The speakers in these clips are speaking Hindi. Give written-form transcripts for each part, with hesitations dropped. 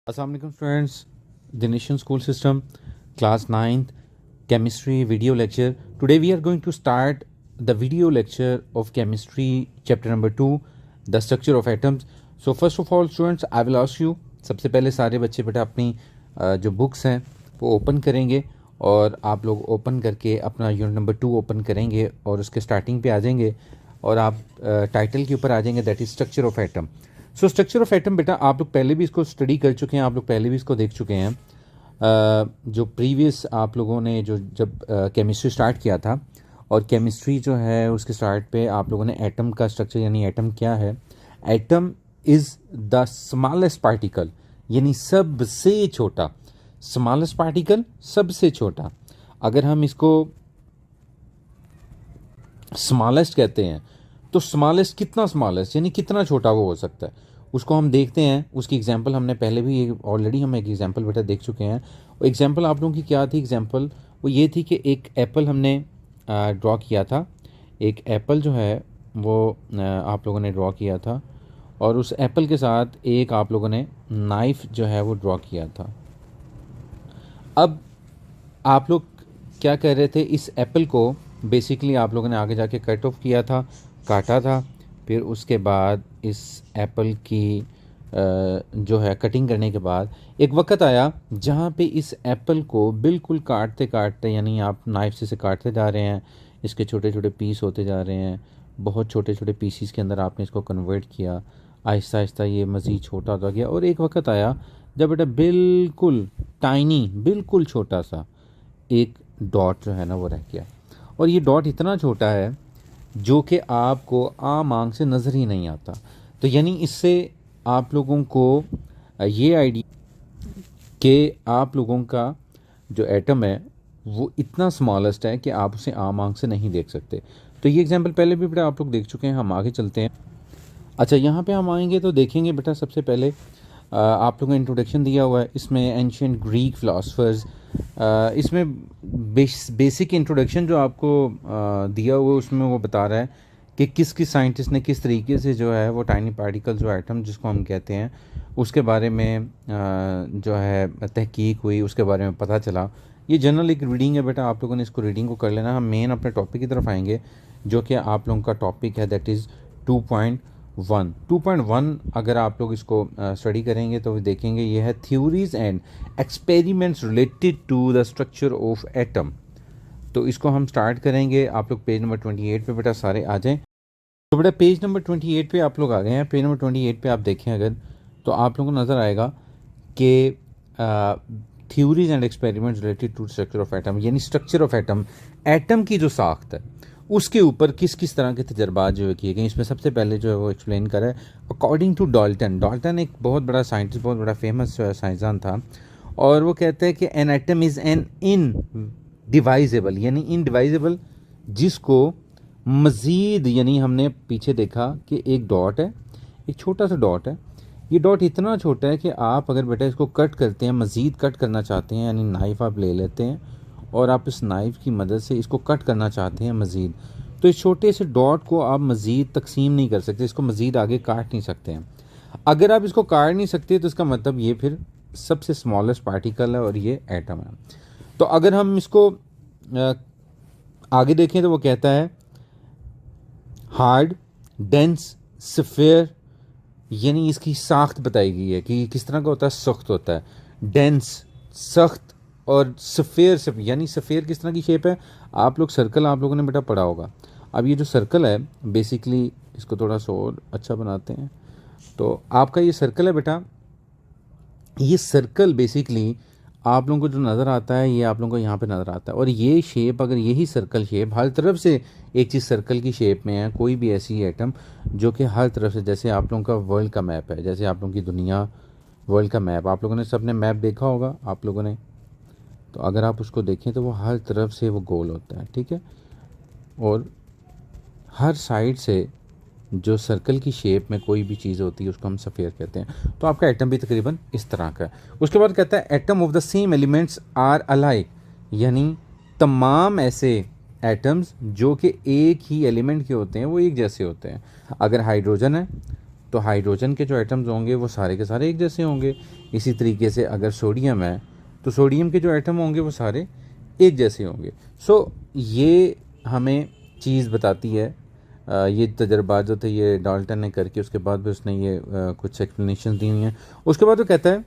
अस्सलाम वालेकुम students, the nation school system class 9th chemistry video lecture. Today we are going to start the video lecture of chemistry chapter number 2, the structure of atoms. So first of all students, I will ask you, सबसे पहले सारे बच्चे बेटा अपनी जो बुक्स हैं वो ओपन करेंगे और आप लोग ओपन करके अपना यूनिट नंबर 2 ओपन करेंगे और उसके स्टार्टिंग पे आ जाएंगे और आप टाइटल के ऊपर आ जाएंगे, that is structure of atom. So structure of atom बेटा आप लोग पहले भी इसको स्टडी कर चुके हैं, आप लोग पहले भी इसको देख चुके हैं. जो प्रीवियस आप लोगों ने जो जब केमिस्ट्री स्टार्ट किया था और केमिस्ट्री जो है उसके स्टार्ट पे आप लोगों ने एटम का स्ट्रक्चर यानी एटम क्या है, atom is the smallest particle यानी सबसे छोटा, स्मॉलेस्ट पार्टिकल सबसे छोटा. अगर हम इसको स्मॉलेस्ट कहते हैं तो स्मॉलेस्ट कितना स्मॉलेस्ट यानी कितना छोटा वो हो सकता है, उसको हम देखते हैं. उसकी एग्जांपल हमने पहले भी ऑलरेडी हम एक एग्जांपल बेटा देख चुके हैं. वो एग्जांपल आप लोगों की क्या थी, एग्जांपल वो ये थी कि एक एप्पल हमने ड्रॉ किया था. एक एप्पल जो है वो आप लोगों ने ड्रॉ किया था और उस एप्पल के साथ एक आप लोगों ने नाइफ़ जो है वो ड्रॉ किया था. अब आप लोग क्या कर रहे थे, इस एप्पल को बेसिकली आप लोगों ने आगे जाके कट ऑफ किया था, काटा था. फिर उसके बाद इस एप्पल की जो है कटिंग करने के बाद एक वक्त आया जहाँ पे इस एप्पल को बिल्कुल काटते काटते यानी आप नाइफ से काटते जा रहे हैं, इसके छोटे छोटे पीस होते जा रहे हैं, बहुत छोटे छोटे पीसीस के अंदर आपने इसको कन्वर्ट किया. आहिस्ता आहिस्ता ये मज़ीद छोटा होता गया और एक वक्त आया जब बेटा बिल्कुल टाइनी, बिल्कुल छोटा सा एक डॉट जो है ना वो रह गया. और ये डॉट इतना छोटा है जो कि आपको आम आंख से नज़र ही नहीं आता. तो यानी इससे आप लोगों को ये आइडिया कि आप लोगों का जो एटम है वो इतना स्मॉलेस्ट है कि आप उसे आम आंख से नहीं देख सकते. तो ये एग्जांपल पहले भी बेटा आप लोग देख चुके हैं. हम आगे चलते हैं. अच्छा, यहाँ पे हम आएंगे तो देखेंगे बेटा सबसे पहले आप लोगों को इंट्रोडक्शन दिया हुआ है इसमें एंशियंट ग्रीक फ़िलासफ़र्स. इसमें बेसिक इंट्रोडक्शन जो आपको दिया हुआ है उसमें वो बता रहा है कि किस किस साइंटिस्ट ने किस तरीके से जो है वो टाइनी पार्टिकल जो एटम जिसको हम कहते हैं उसके बारे में जो है तहकीक हुई, उसके बारे में पता चला. ये जनरल एक रीडिंग है बेटा, आप लोगों ने इसको रीडिंग को कर लेना. हम मेन अपने टॉपिक की तरफ आएंगे जो कि आप लोगों का टॉपिक है, दैट इज़ 2.1. अगर आप लोग इसको स्टडी करेंगे तो देखेंगे ये है theories and experiments related to the structure of atom. तो इसको हम स्टार्ट करेंगे. आप लोग पेज नंबर 28 पे बेटा सारे आ जाएं. तो बेटा पेज नंबर 28 पे आप लोग आ गए हैं. पेज नंबर 28 पे आप देखें अगर तो आप लोगों को नज़र आएगा कि theories and experiments related to structure of atom यानी स्ट्रक्चर ऑफ एटम, एटम की जो साख्त है उसके ऊपर किस किस तरह के तजर्बात जो है किए गए. इसमें सबसे पहले जो है वो एक्सप्लेन करा है अकॉर्डिंग टू डाल्टन. डाल्टन एक बहुत बड़ा साइंटिस्ट, बहुत बड़ा फेमस साइंसदान था और वो कहता है कि an atom is an indivisible यानी इनडिवाइजेबल जिसको मज़ीद यानी हमने पीछे देखा कि एक डॉट है, एक छोटा सा डॉट है. ये डॉट इतना छोटा है कि आप अगर बेटा इसको कट करते हैं, मज़ीद कट करना चाहते हैं यानी नाइफ़ आप ले लेते हैं और आप इस नाइफ़ की मदद से इसको कट करना चाहते हैं मज़ीद, तो इस छोटे से डॉट को आप मज़ीद तकसीम नहीं कर सकते, इसको मज़ीद आगे काट नहीं सकते हैं. अगर आप इसको काट नहीं सकते तो इसका मतलब ये फिर सबसे स्मॉलेस्ट पार्टिकल है और ये एटम है. तो अगर हम इसको आगे देखें तो वो कहता है हार्ड, डेंस, सफ़ेयर यानी इसकी साख्त बताई गई है कि किस तरह का होता है, सख्त होता है, डेंस सख्त, और सफ़ेयर यानी सफ़ेयर किस तरह की शेप है. आप लोग सर्कल आप लोगों ने बेटा पढ़ा होगा. अब ये जो सर्कल है बेसिकली इसको थोड़ा सा और अच्छा बनाते हैं. तो आपका ये सर्कल है बेटा, ये सर्कल बेसिकली आप लोगों को जो नज़र आता है ये आप लोगों को यहाँ पे नज़र आता है. और ये शेप, अगर यही सर्कल शेप हर तरफ से एक चीज़ सर्कल की शेप में है, कोई भी ऐसी एटम जो कि हर तरफ से, जैसे आप लोगों का वर्ल्ड का मैप है, जैसे आप लोगों की दुनिया वर्ल्ड का मैप आप लोगों ने सबने मैप देखा होगा आप लोगों ने, तो अगर आप उसको देखें तो वो हर तरफ से वो गोल होता है, ठीक है, और हर साइड से जो सर्कल की शेप में कोई भी चीज़ होती है उसको हम सफ़ेयर कहते हैं. तो आपका एटम भी तकरीबन इस तरह का है. उसके बाद कहता है atom of the same elements are alike यानी तमाम ऐसे एटम्स जो कि एक ही एलिमेंट के होते हैं वो एक जैसे होते हैं. अगर हाइड्रोजन है तो हाइड्रोजन के जो एटम्स होंगे वो सारे के सारे एक जैसे होंगे. इसी तरीके से अगर सोडियम है तो सोडियम के जो एटम होंगे वो सारे एक जैसे होंगे। सो ये हमें चीज़ बताती है, ये तजर्बा जो थे ये डाल्टन ने करके उसके बाद भी उसने ये कुछ एक्सप्लेनेशन दी हुई हैं। उसके बाद वो कहता है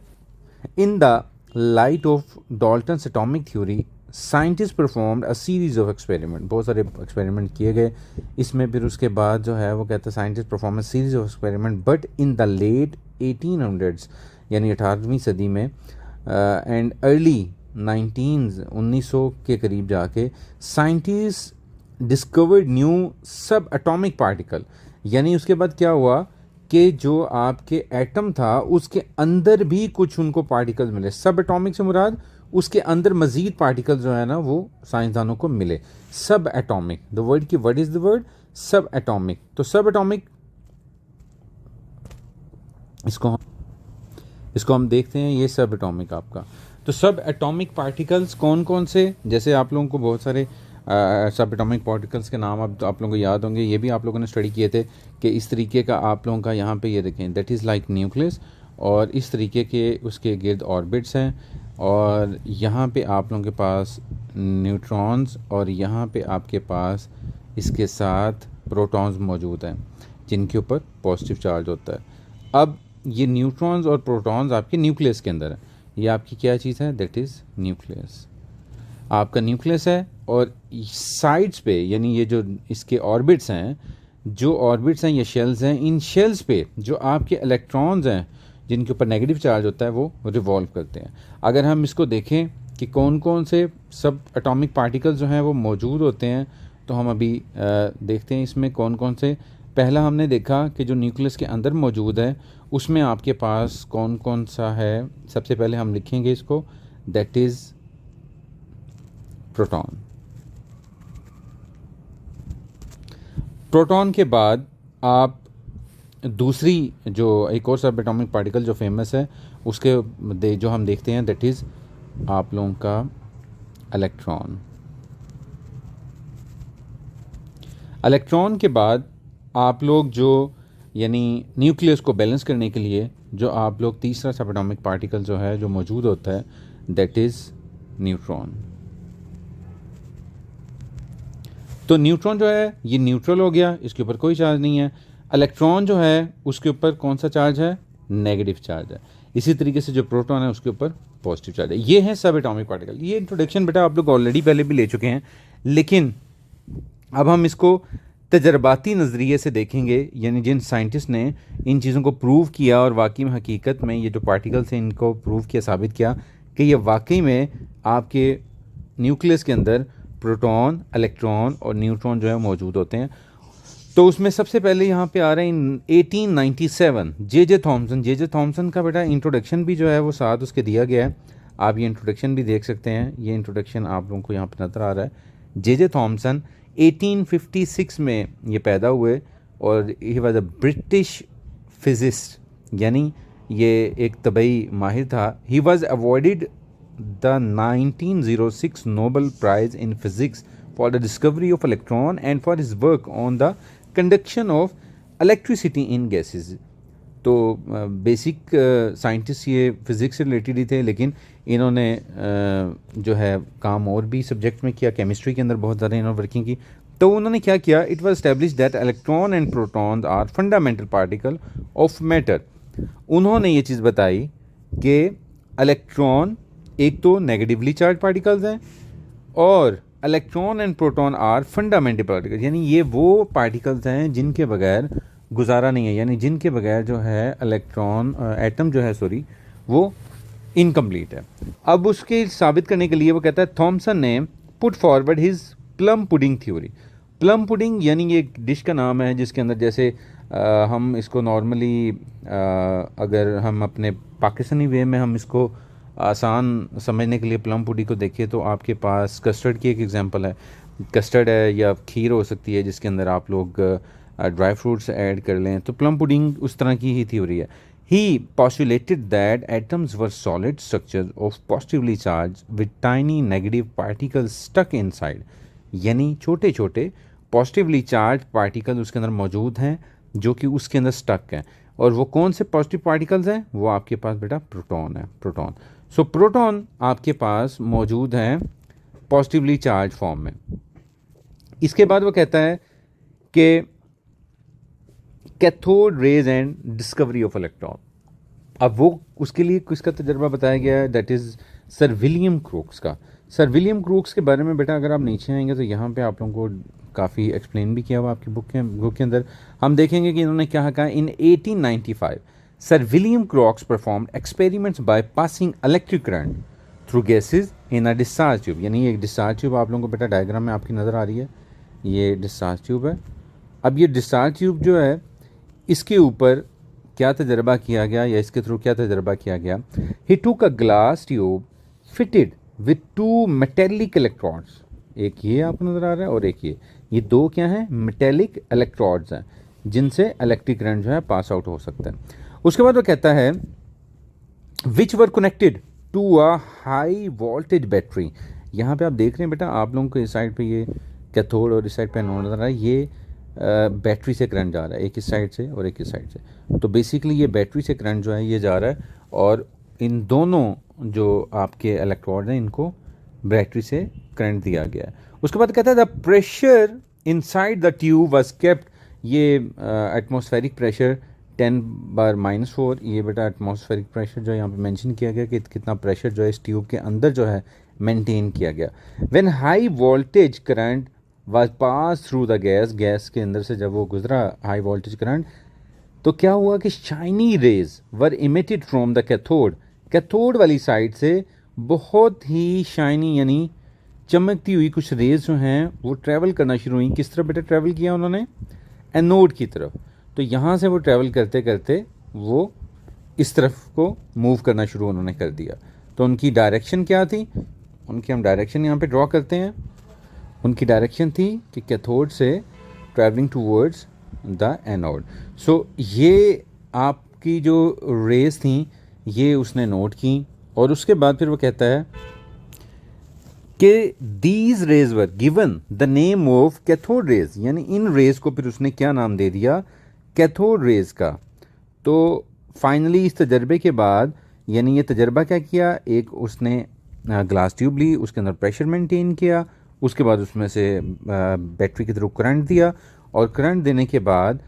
in the light of Dalton's atomic theory scientist performed a series of experiment, बहुत सारे एक्सपेरिमेंट किए गए इसमें। फिर उसके बाद जो है वो कहता है scientist perform a series of experiment but in the late 1800s यानी 18वीं सदी में एंड अर्ली 1900 के करीब जाके साइंटिस्ट डिस्कवर्ड न्यू सब एटॉमिक पार्टिकल। यानी उसके बाद क्या हुआ कि जो आपके एटम था उसके अंदर भी कुछ उनको पार्टिकल्स मिले। सब एटॉमिक से मुराद उसके अंदर मजीद पार्टिकल्स जो है ना वो साइंसदानों को मिले। सब एटॉमिक, द वर्ड की व्हाट इज द वर्ड, सब एटॉमिक। तो सब एटॉमिक इसको हम देखते हैं, ये सब एटॉमिक आपका। तो सब एटॉमिक पार्टिकल्स कौन कौन से, जैसे आप लोगों को बहुत सारे सब एटॉमिक पार्टिकल्स के नाम आप लोगों को याद होंगे, ये भी आप लोगों ने स्टडी किए थे कि इस तरीके का आप लोगों का यहाँ पे ये देखें दैट इज़ लाइक न्यूक्लियस, और इस तरीके के उसके गिर्द ऑर्बिट्स हैं, और यहाँ पे आप लोगों के पास न्यूट्रॉन्स, और यहाँ पे आपके पास इसके साथ प्रोटॉन्स मौजूद हैं जिनके ऊपर पॉजिटिव चार्ज होता है। अब ये न्यूट्रॉन्स और प्रोटॉन्स आपके न्यूक्लियस के अंदर है। ये आपकी क्या चीज़ है, दैट इज़ न्यूक्लियस। आपका न्यूक्लियस है और साइड्स पे यानी ये जो इसके ऑर्बिट्स हैं, जो ऑर्बिट्स हैं ये शेल्स हैं, इन शेल्स पे जो आपके इलेक्ट्रॉन्स हैं जिनके ऊपर नेगेटिव चार्ज होता है वो रिवॉल्व करते हैं। अगर हम इसको देखें कि कौन कौन से सब एटॉमिक पार्टिकल्स जो हैं वो मौजूद होते हैं, तो हम अभी देखते हैं इसमें कौन कौन से। पहला हमने देखा कि जो न्यूक्लियस के अंदर मौजूद है उसमें आपके पास कौन कौन सा है। सबसे पहले हम लिखेंगे इसको, दैट इज़ प्रोटॉन। प्रोटॉन के बाद आप दूसरी जो एक और सब एटॉमिक पार्टिकल जो फेमस है उसके जो हम देखते हैं दैट इज़ आप लोगों का इलेक्ट्रॉन। इलेक्ट्रॉन के बाद आप लोग जो यानी न्यूक्लियस को बैलेंस करने के लिए जो आप लोग तीसरा सब एटॉमिक पार्टिकल जो है जो मौजूद होता है दैट इज़ न्यूट्रॉन। तो न्यूट्रॉन जो है ये न्यूट्रल हो गया, इसके ऊपर कोई चार्ज नहीं है। इलेक्ट्रॉन जो है उसके ऊपर कौन सा चार्ज है, नेगेटिव चार्ज है। इसी तरीके से जो प्रोटॉन है उसके ऊपर पॉजिटिव चार्ज है। ये है सब एटॉमिक पार्टिकल। ये इंट्रोडक्शन बेटा आप लोग ऑलरेडी पहले भी ले चुके हैं, लेकिन अब हम इसको तजर्बाती नज़रिए से देखेंगे, यानी जिन साइंटिस्ट ने इन चीज़ों को प्रूव किया और वाकई में हकीकत में ये जो पार्टिकल्स हैं इनको प्रूव किया, साबित किया कि ये वाकई में आपके न्यूक्लियस के अंदर प्रोटॉन, इलेक्ट्रॉन और न्यूट्रॉन जो है मौजूद होते हैं। तो उसमें सबसे पहले यहाँ पे आ रहे हैं 1897 जे थॉमसन का बेटा इंट्रोडक्शन भी जो है वो साथ उसके दिया गया है। आप ये इंट्रोडक्शन भी देख सकते हैं, ये इंट्रोडक्शन आप लोगों को यहाँ पे नज़र आ रहा है। जे थॉमसन 1856 में ये पैदा हुए और he was a British physicist, यानी ये एक तबई माहिर था। He was awarded the 1906 Nobel Prize in Physics for the discovery of electron and for his work on the conduction of electricity in gases। तो बेसिक साइंटिस्ट ये फिज़िक्स से रिलेटेड ही थे, लेकिन इन्होंने जो है काम और भी सब्जेक्ट में किया। केमिस्ट्री के अंदर बहुत ज़्यादा इन्होंने वर्किंग की। तो उन्होंने क्या किया, it was establish that electron and proton are fundamental particle of matter. उन्होंने ये चीज़ बताई कि इलेक्ट्रॉन एक तो नेगेटिवली चार्ज पार्टिकल्स हैं और electron and proton are fundamental particles, यानी ये वो पार्टिकल्स हैं जिनके बगैर गुजारा नहीं है, यानी जिनके बगैर जो है इलेक्ट्रॉन एटम जो है वो इनकम्प्लीट है। अब उसके साबित करने के लिए वो कहता है थॉमसन ने put forward his plum pudding theory. Plum pudding यानी ये एक डिश का नाम है जिसके अंदर जैसे हम इसको नॉर्मली अगर हम अपने पाकिस्तानी वे में हम इसको आसान समझने के लिए प्लम पुडिंग को देखिए तो आपके पास कस्टर्ड की एक एग्जांपल है। कस्टर्ड है या खीर हो सकती है जिसके अंदर आप लोग ड्राई फ्रूट्स ऐड कर लें, तो प्लम पुडिंग उस तरह की ही थ्योरी है। ही postulated that atoms were solid structures of positively charged with tiny negative particles stuck inside, यानी छोटे छोटे पॉजिटिवली चार्ज पार्टिकल उसके अंदर मौजूद हैं जो कि उसके अंदर स्टक हैं। और वो कौन से पॉजिटिव पार्टिकल्स हैं? वो आपके पास बेटा प्रोटॉन है, प्रोटॉन। सो प्रोटॉन आपके पास मौजूद हैं पॉजिटिवली चार्ज फॉर्म में। इसके बाद वो कहता है कि cathode rays and discovery of electron. अब वो उसके लिए किसका तजर्बा बताया गया है? That is sir William crooks का। सर विलियम क्रूक्स के बारे में बेटा अगर आप नीचे आएंगे तो यहाँ पे आप लोगों को काफ़ी एक्सप्लेन भी किया हुआ आपकी बुक के अंदर। हम देखेंगे कि इन्होंने क्या कहा। इन 1895 sir William crooks performed experiments by passing electric current through gases in a discharge tube. यानी ये डिस्चार्ज ट्यूब आप लोगों को बेटा डायग्राम में आपकी नज़र आ रही है, ये डिस्चार्ज ट्यूब है। अब ये डिस्चार्ज ट्यूब जो है इसके ऊपर क्या तजर्बा किया गया या इसके थ्रू क्या तजर्बा किया गया? ही टूक a glass tube fitted with 2 metallic electrodes. एक ये आपको नजर आ रहा है और एक ये दो क्या हैं? मेटेलिक इलेक्ट्रोड्स हैं जिनसे इलेक्ट्रिक करंट जो है पास आउट हो सकता है। उसके बाद वो कहता है which were connected to a high voltage battery. यहाँ पे आप देख रहे हैं बेटा आप लोगों को इस साइड पे ये कैथोड और इस साइड पे एनोड नजर आ रहा है। ये बैटरी से करंट जा रहा है, एक इस साइड से और एक इस साइड से। तो बेसिकली ये बैटरी से करंट जो है ये जा रहा है और इन दोनों जो आपके इलेक्ट्रोड हैं इनको बैटरी से करंट दिया गया है। उसके बाद कहता है the pressure inside the tube was kept. ये एटमॉस्फेरिक प्रेशर 10⁻⁴। ये बेटा एटमॉस्फेरिक प्रेशर जो है यहाँ पे मेंशन किया गया कि कितना प्रेशर जो है इस ट्यूब के अंदर जो है मेंटेन किया गया। When high voltage current was pass through the gas के अंदर से जब वो गुजरा हाई वोल्टेज करंट, तो क्या हुआ कि shiny raise were emitted from the cathode. Cathode वाली साइड से बहुत ही शाइनी यानी चमकती हुई कुछ रेज जो हैं वो ट्रैवल करना शुरू हुई। किस तरफ बेटा ट्रैवल किया उन्होंने? एनोड की तरफ। तो यहाँ से वो ट्रैवल करते करते वो इस तरफ को मूव करना शुरू उन्होंने कर दिया। तो उनकी डायरेक्शन क्या थी? उनकी हम डायरेक्शन यहाँ पे ड्रॉ करते हैं। उनकी डायरेक्शन थी कि कैथोड से ट्रैवलिंग टूवर्ड्स द एनोड। सो ये आपकी जो रेज थी ये उसने नोट की और उसके बाद फिर वो कहता है कि these raise were given the name of cathode rays. यानी इन रेज को फिर उसने क्या नाम दे दिया? कैथोड रेज का। तो फाइनली इस तजर्बे के बाद यानी ये तजर्बा क्या किया? एक उसने ग्लास ट्यूब ली, उसके अंदर प्रेशर मेंटेन किया, उसके बाद उसमें से बैटरी के थ्रू करंट दिया और करंट देने के बाद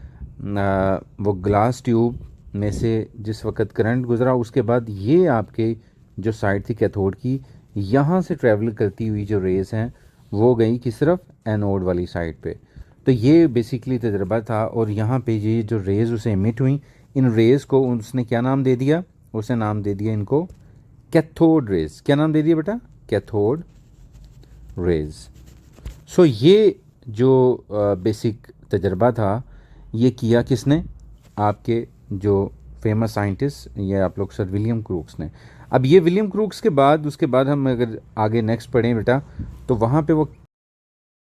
वो ग्लास ट्यूब में से जिस वक्त करंट गुजरा उसके बाद ये आपके जो साइड थी कैथोड की, यहाँ से ट्रैवल करती हुई जो रेस हैं वो गई किस तरफ? एनोड वाली साइड पे। तो ये बेसिकली तजर्बा था और यहाँ पे ये जो रेज़ उसे इमिट हुई, इन रेज़ को उसने क्या नाम दे दिया? उसने नाम दे दिया इनको कैथोड रेज। क्या नाम दे दिया बेटा? Cathode rays. सो ये जो बेसिक तजर्बा था ये किया किसने? आपके जो फेमस साइंटिस्ट ये आप लोग सर विलियम क्रूक्स ने। अब ये विलियम क्रूक्स के बाद उसके बाद हम अगर आगे नेक्स्ट पढ़ें बेटा तो वहाँ पे वो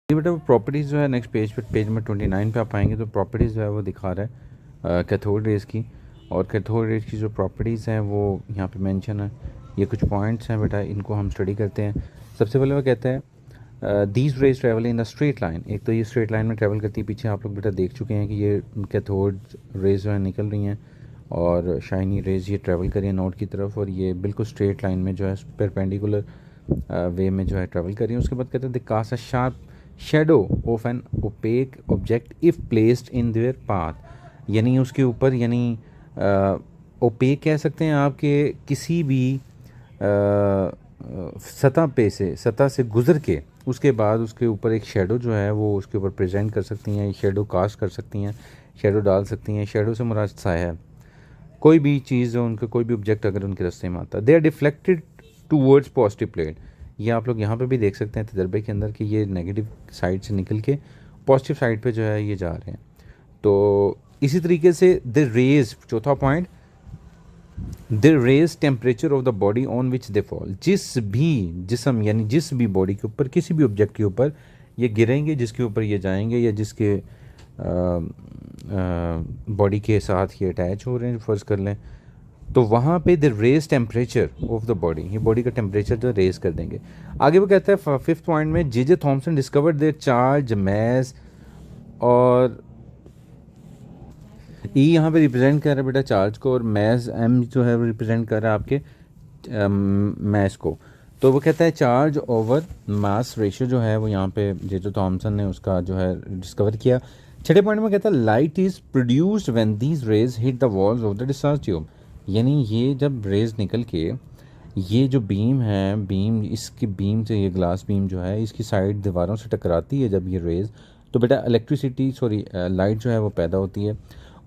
बेटा वो प्रॉपर्टीज़ जो है नेक्स्ट पेज में 29 पे आप आएंगे तो प्रॉपर्टीज़ जो है वो दिखा रहा है कैथोड रेज की। और कैथोड रेज की जो प्रॉपर्टीज़ हैं वो यहाँ पे मेंशन है। ये कुछ पॉइंट्स हैं बेटा, इनको हम स्टडी करते हैं। सबसे पहले वो कहता है these raise travel in the straight line. एक तो ये स्ट्रेट लाइन में ट्रैवल करती है। पीछे आप लोग बेटा देख चुके हैं कि ये कैथोड रेज जो है निकल रही हैं और शाइनी रेज ये ट्रैवल कर रही है नोड की तरफ और ये बिल्कुल स्ट्रेट लाइन में जो है परपेंडिकुलर वे में जो है ट्रैवल कर रही है। उसके बाद कहते हैं they cast a sharp shadow of an opaque object if placed in their path. यानी उसके ऊपर यानी ओपेक कह सकते हैं आपके किसी भी सतह से गुजर के उसके बाद उसके ऊपर एक शेडो जो है वो उसके ऊपर प्रेजेंट कर सकती हैं, शेडो कास्ट कर सकती हैं, शेडो डाल सकती हैं। शेडो से मुराद साया है, कोई भी चीज़ जो उनका कोई भी ऑब्जेक्ट अगर उनके रास्ते में आता है। They are deflected towards positive plate. ये आप लोग यहाँ पे भी देख सकते हैं तजर्बे के अंदर कि ये नेगेटिव साइड से निकल के पॉजिटिव साइड पे जो है ये जा रहे हैं। तो इसी तरीके से द रेज, चौथा point, they raise temperature of the body on which they fall. जिस भी जिस्म यानी जिस भी बॉडी के ऊपर किसी भी ऑब्जेक्ट के ऊपर ये गिरेंगे, जिसके ऊपर ये जाएंगे या जिसके बॉडी के साथ ये अटैच हो रहे हैं फर्ज कर लें, तो वहाँ पे they raise temperature of the body, ये बॉडी का टेम्परेचर जो रेज कर देंगे। आगे वो कहता है फिफ्थ पॉइंट में J Thomson discovered their charge mass. और ई यहाँ पे रिप्रेजेंट कर रहा है बेटा चार्ज को, और मैस एम जो है वो रिप्रेजेंट कर रहा है आपके मैस को। तो वो कहता है चार्ज ओवर मास रेशियो जो है वो यहाँ पे जे थॉमसन ने उसका जो है डिस्कवर किया। छठे पॉइंट में कहता है light is produced when these raise hit the walls of the discharge tube, यानी ये जब रेज निकल के ये जो बीम है, बीम इसकी बीम से, ये ग्लास बीम जो है इसकी साइड दीवारों से टकराती है जब ये रेज, तो बेटा इलेक्ट्रिसिटी लाइट जो है वो पैदा होती है।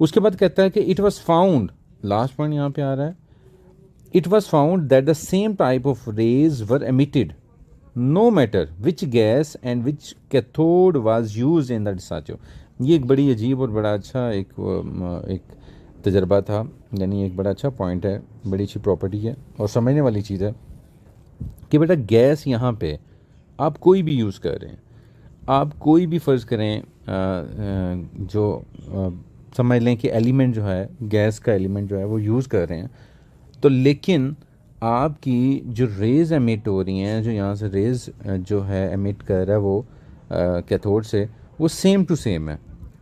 उसके बाद कहता है कि it was found, last point यहाँ पे आ रहा है, it was found that the same type of rays were emitted no matter which gas and which cathode was use in the discharge tube. ये एक बड़ी अजीब और बड़ा अच्छा एक तजर्बा था, यानी एक बड़ा अच्छा पॉइंट है, बड़ी अच्छी प्रॉपर्टी है और समझने वाली चीज़ है कि बेटा गैस यहाँ पे आप कोई भी यूज़ कर रहे हैं, आप कोई भी फ़र्ज़ करें समझ लें कि एलिमेंट जो है, गैस का एलिमेंट जो है वो यूज़ कर रहे हैं, तो लेकिन आपकी जो रेज़ एमिट हो रही हैं, जो यहाँ से रेज़ जो है एमिट कर रहा है वो कैथोड से, वो सेम टू सेम है,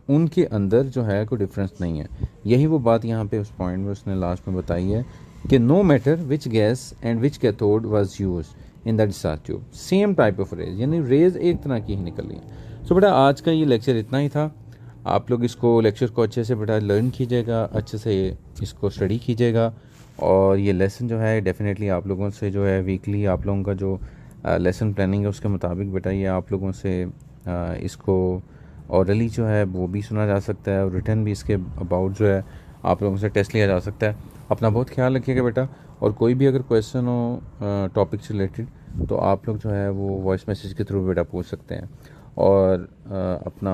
उनके अंदर जो है कोई डिफरेंस नहीं है। यही वो बात यहाँ पे उस पॉइंट में उसने लास्ट में बताई है कि no matter which gas and which cathode was use in the discharge tube, same type of rays, यानी रेज एक तरह की ही निकल रही है। सो बेटा आज का ये लेक्चर इतना ही था। आप लोग इसको लेक्चर को अच्छे से बेटा लर्न कीजिएगा, अच्छे से इसको स्टडी कीजिएगा, और ये लेसन जो है डेफिनेटली आप लोगों से जो है वीकली आप लोगों का जो लेसन प्लानिंग है उसके मुताबिक बेटा ये आप लोगों से इसको ऑरली जो है वो भी सुना जा सकता है, और रिटर्न भी इसके अबाउट जो है आप लोगों से टेस्ट लिया जा सकता है। अपना बहुत ख्याल रखिएगा बेटा, और कोई भी अगर क्वेश्चन हो टॉपिक से रिलेटेड तो आप लोग जो है वो वॉइस मैसेज के थ्रू बेटा पूछ सकते हैं, और अपना